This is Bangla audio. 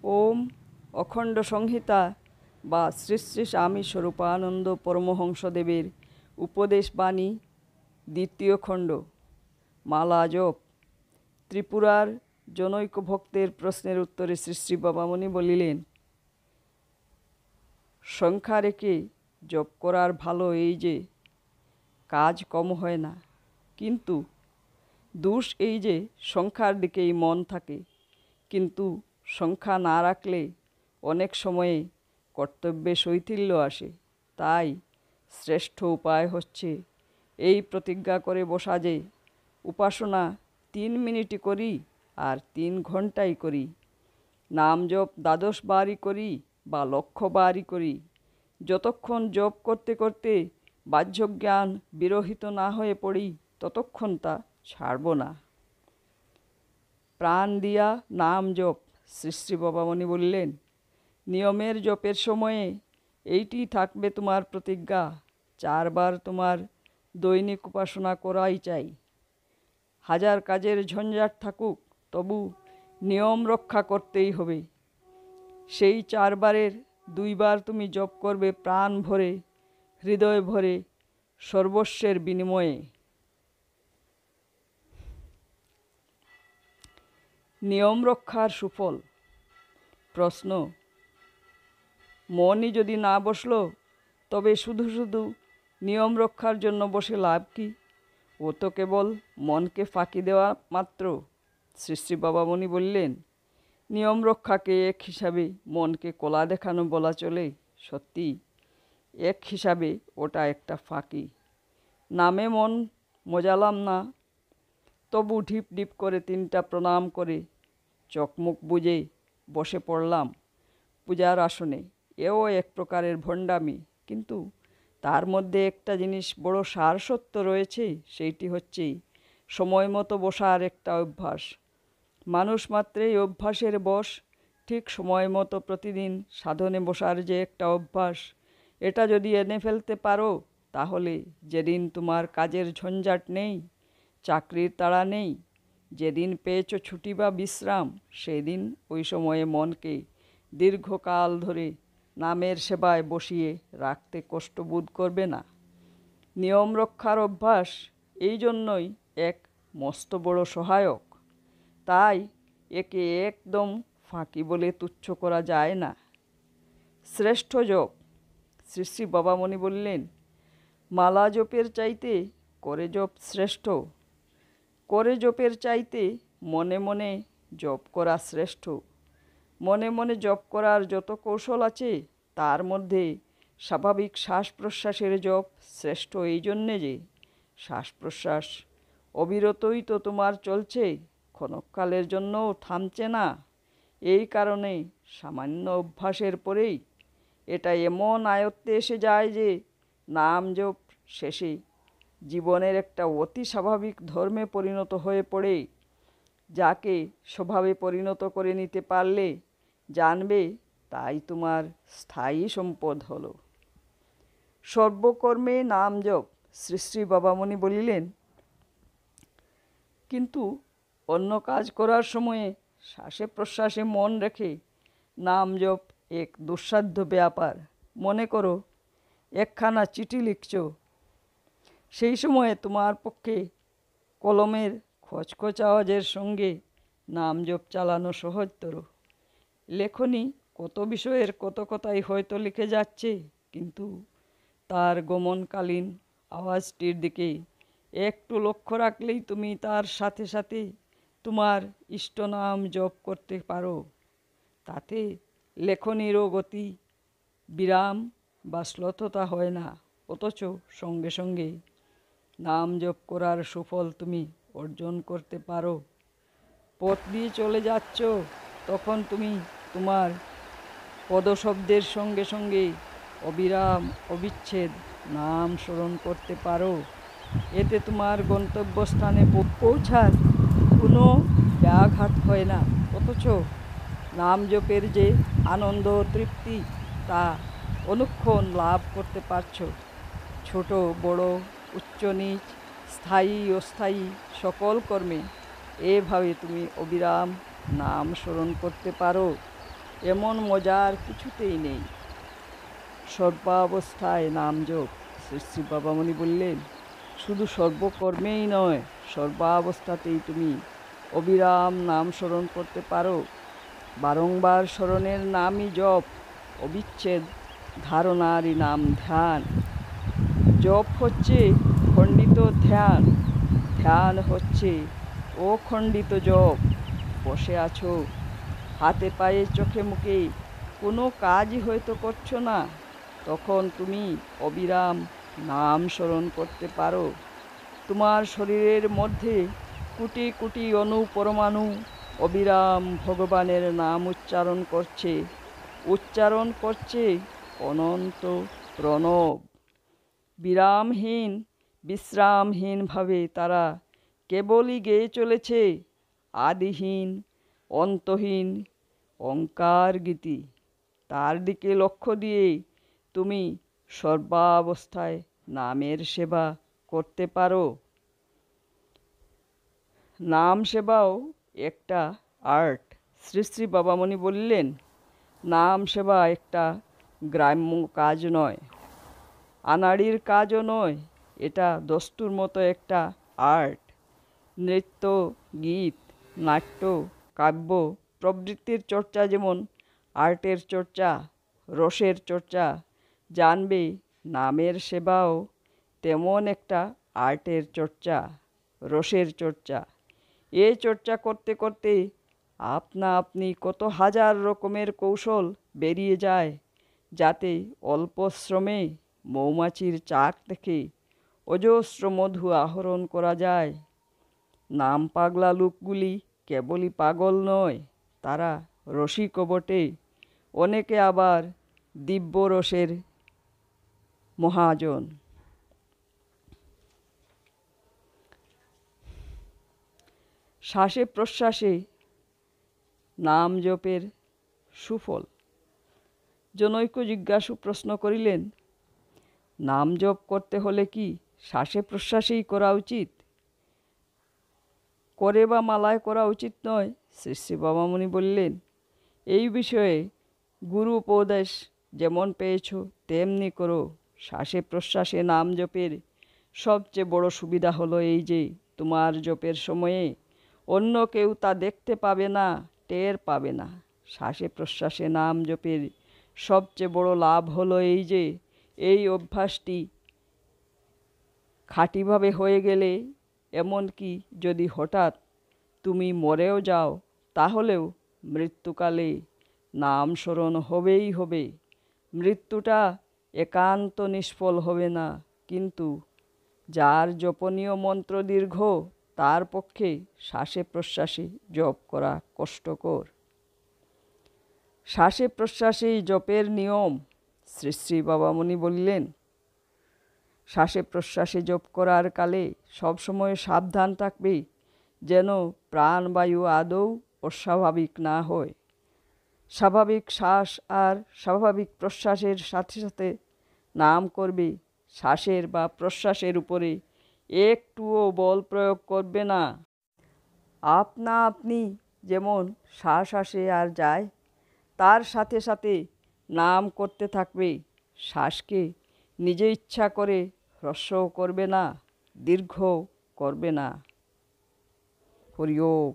ওম অখণ্ড সংহিতা বা শ্রী শ্রী স্বামী স্বরূপানন্দ পরমহংসদেবের উপদেশ বাণী দ্বিতীয় খণ্ড মালা জপ। ত্রিপুরার জনৈক ভক্তের প্রশ্নের উত্তরে শ্রী শ্রী বাবামণি বলিলেন, সংখ্যা রেখে জপ করার ভালো এই যে কাজ কম হয় না, কিন্তু দোষ এই যে সংখ্যার দিকেই মন থাকে, কিন্তু সংখ্যা না রাখলে অনেক সময়ে কর্তব্যে শৈথিল্য আসে। তাই শ্রেষ্ঠ উপায় হচ্ছে এই প্রতিজ্ঞা করে বসা যে উপাসনা 3 মিনিটই করি আর 3 ঘন্টাই করি, নাম জপ 12 বারই করি বা 1,00,000 বারই করি, যতক্ষণ জপ করতে করতে বাহ্যজ্ঞান বিরহিত না হয়ে পড়ি ততক্ষণ তা ছাড়ব না। প্রাণ দিয়া নাম জপ। শ্রী শ্রী বাবামণি বললেন, নিয়মের জপের সময়ে এইটি থাকবে তোমার প্রতিজ্ঞা, 4 বার তোমার দৈনিক উপাসনা করাই চাই। হাজার কাজের ঝঞ্ঝাট থাকুক, তবু নিয়ম রক্ষা করতেই হবে। সেই 4 বারের 2 বার তুমি জপ করবে প্রাণ ভরে, হৃদয় ভরে, সর্বস্বের বিনিময়ে। নিয়ম রক্ষার সুফল। প্রশ্ন, মনই যদি না বসলো তবে শুধু শুধু নিয়ম রক্ষার জন্য বসে লাভ কি? ও তো কেবল মনকে ফাঁকি দেওয়া মাত্র। শ্রী শ্রী বাবামণি বললেন, নিয়ম রক্ষাকে এক হিসাবে মনকে কলা দেখানো বলা চলে। সত্যি এক হিসাবে ওটা একটা ফাঁকি। নামে মন মজালাম না, তবু ঢিপ ঢিপ করে 3টা প্রণাম করে চোখমুখ বুজে বসে পড়লাম পূজার আসনে। এও এক প্রকারের ভণ্ডামি, কিন্তু তার মধ্যে একটা জিনিস বড় সারসত্য রয়েছে, সেইটি হচ্ছে সময় মতো বসার একটা অভ্যাস। মানুষ মাত্রেই অভ্যাসের বশ। ঠিক সময় মতো প্রতিদিন সাধনে বসার যে একটা অভ্যাস, এটা যদি এনে ফেলতে পারো, তাহলে যেদিন তোমার কাজের ঝঞ্ঝাট নেই, চাকরির তাড়া নেই, যেদিন পেয়েছো ছুটি বা বিশ্রাম, সেদিন ওই সময়ে মনকে দীর্ঘকাল ধরে নামের সেবায় বসিয়ে রাখতে কষ্ট বোধ করবে না। নিয়ম রক্ষার অভ্যাস এই জন্যই এক মস্ত বড় সহায়ক। তাই একে একদম ফাঁকি বলে তুচ্ছ করা যায় না। শ্রেষ্ঠ জপ। শ্রী শ্রী বাবামণি বললেন, মালা জপের চাইতে করে জপ শ্রেষ্ঠ। করে জপের চাইতে মনে মনে জপ করা শ্রেষ্ঠ। মনে মনে জপ করার যত কৌশল আছে, তার মধ্যে স্বাভাবিক শ্বাস প্রশ্বাসের জপ শ্রেষ্ঠ এই জন্যে যে শ্বাস প্রশ্বাস অবিরতই তো তোমার চলছে, ক্ষণকালের জন্যও থামছে না। এই কারণে সামান্য অভ্যাসের পরেই এটা এমন আয়ত্তে এসে যায় যে নাম জপ শেষে জীবনের একটা অতি স্বাভাবিক ধর্মে পরিণত হয়ে পড়ে। যাকে স্বভাবে পরিণত করে নিতে পারলে জানবে তাই তোমার স্থায়ী সম্পদ হলো। সর্বকর্মে নাম জপ। শ্রী শ্রী বাবামণি বলিলেন, কিন্তু অন্য কাজ করার সময়ে শ্বাসে প্রশ্বাসে মন রেখে নাম জপ এক দুঃসাধ্য ব্যাপার। মনে করো একখানা চিঠি লিখছ, সেই সময়ে তোমার পক্ষে কলমের খচখচ আওয়াজের সঙ্গে নাম জপ চালানো সহজতর। লেখনী কত বিষয়ের কত কথাই হয়তো লিখে যাচ্ছে, কিন্তু তার গমনকালীন আওয়াজটির দিকে একটু লক্ষ্য রাখলেই তুমি তার সাথে সাথে তোমার ইষ্ট নাম জপ করতে পারো। তাতে লেখনীরও গতি, বিরাম বা শ্লথতা হয় না, অথচ সঙ্গে সঙ্গে নাম জপ করার সুফল তুমি অর্জন করতে পারো। পথ দিয়ে চলে যাচ্ছ, তখন তুমি তোমার পদশব্দের সঙ্গে সঙ্গে অবিরাম অবিচ্ছেদ নাম স্মরণ করতে পারো। এতে তোমার গন্তব্যস্থানে পৌঁছার কোনো ব্যাঘাত হয় না, অথচ নাম জপের যে আনন্দ তৃপ্তি, তা অনুক্ষণ লাভ করতে পারছ। ছোট বড়, উচ্চ নীচ, স্থায়ী অস্থায়ী সকল কর্মে এভাবে তুমি অবিরাম নাম স্মরণ করতে পারো। এমন মজার কিছুতেই নেই। সর্বাবস্থায় নাম জপ। শ্রী শ্রী বাবামণি বললেন, শুধু সর্বকর্মেই নয়, সর্বাবস্থাতেই তুমি অবিরাম নাম স্মরণ করতে পারো। বারংবার স্মরণের নামই জপ, অবিচ্ছেদ ধারণারই নাম ধ্যান। জপ হচ্ছে খণ্ডিত ধ্যান, ধ্যান হচ্ছে অখণ্ডিত জপ। বসে আছো, হাতে পায়ে চোখে মুখে কোনো কাজই হয়তো করছো না, তখন তুমি অবিরাম নাম স্মরণ করতে পারো। তোমার শরীরের মধ্যে কোটি কোটি অণু পরমাণু অবিরাম ভগবানের নাম উচ্চারণ করছে, উচ্চারণ করছে অনন্ত প্রণব। বিরামহীন বিশ্রামহীনভাবে তারা কেবলই গেয়ে চলেছে আদিহীন অন্তহীন ওঙ্কার গীতি। তার দিকে লক্ষ্য দিয়ে তুমি সর্বাবস্থায় নামের সেবা করতে পারো। নাম সেবাও একটা আর্ট। শ্রী শ্রী বাবামণি বললেন, নাম সেবা একটা গ্রাম্য কাজ নয়, আনাড়ির কাজও নয়, এটা দস্তুর মতো একটা আর্ট। নৃত্য, গীত, নাট্য, কাব্য প্রবৃত্তির চর্চা যেমন আর্টের চর্চা, রসের চর্চা, জানবে নামের সেবাও তেমন একটা আর্টের চর্চা, রসের চর্চা। এ চর্চা করতে করতে আপনা আপনি কত হাজার রকমের কৌশল বেরিয়ে যায়, যাতে অল্প শ্রমে মৌমাছির চাক থেকে অজস্র মধু আহরণ করা যায়। নাম পাগলা লোকগুলি কেবলই পাগল নয়, তারা রসিকও বটে। অনেকে আবার দিব্য রসের মহাজন। শ্বাসে প্রশ্বাসে নাম জপের সুফল। জনৈক জিজ্ঞাসু প্রশ্ন করিলেন, নাম জপ করতে হলে কি শ্বাসে প্রশ্বাসেই করা উচিত? করে বা মালায় করা উচিত নয়? শ্রী শ্রী বাবামণি বললেন, এই বিষয়ে গুরু উপদেশ যেমন পেয়েছ তেমনি করো। শ্বাসে প্রশ্বাসে নাম জপের সবচেয়ে বড় সুবিধা হলো এই যে, তোমার জপের সময়ে অন্য কেউ তা দেখতে পাবে না, টের পাবে না। শ্বাসে প্রশ্বাসে নাম জপের সবচেয়ে বড় লাভ হলো এই যে, এই অভ্যাসটি খাঁটিভাবে হয়ে গেলে, এমনকি যদি হঠাৎ তুমি মরেও যাও, তাহলেও মৃত্যুকালে নাম স্মরণ হবেই হবে। মৃত্যুটা একান্ত নিষ্ফল হবে না, কিন্তু যার জপনীয় মন্ত্র দীর্ঘ, তার পক্ষে শ্বাসে প্রশ্বাসে জপ করা কষ্টকর। শ্বাসে প্রশ্বাসেই জপের নিয়ম। শ্রী শ্রী বাবামণি বললেন, শ্বাসে প্রশ্বাসে জপ করার কালে সবসময় সাবধান থাকবে যেন প্রাণবায়ু আদৌ অস্বাভাবিক না হয়। স্বাভাবিক শ্বাস আর স্বাভাবিক প্রশ্বাসের সাথে সাথে নাম করবে। শ্বাসের বা প্রশ্বাসের উপরে একটুও বল প্রয়োগ করবে না। আপনা আপনি যেমন শ্বাস আসে আর যায়, তার সাথে সাথে নাম করতে থাকবে। শ্বাসকে নিজে ইচ্ছা করে হ্রস্বও করবে না, দীর্ঘও করবে না। হরি ওম।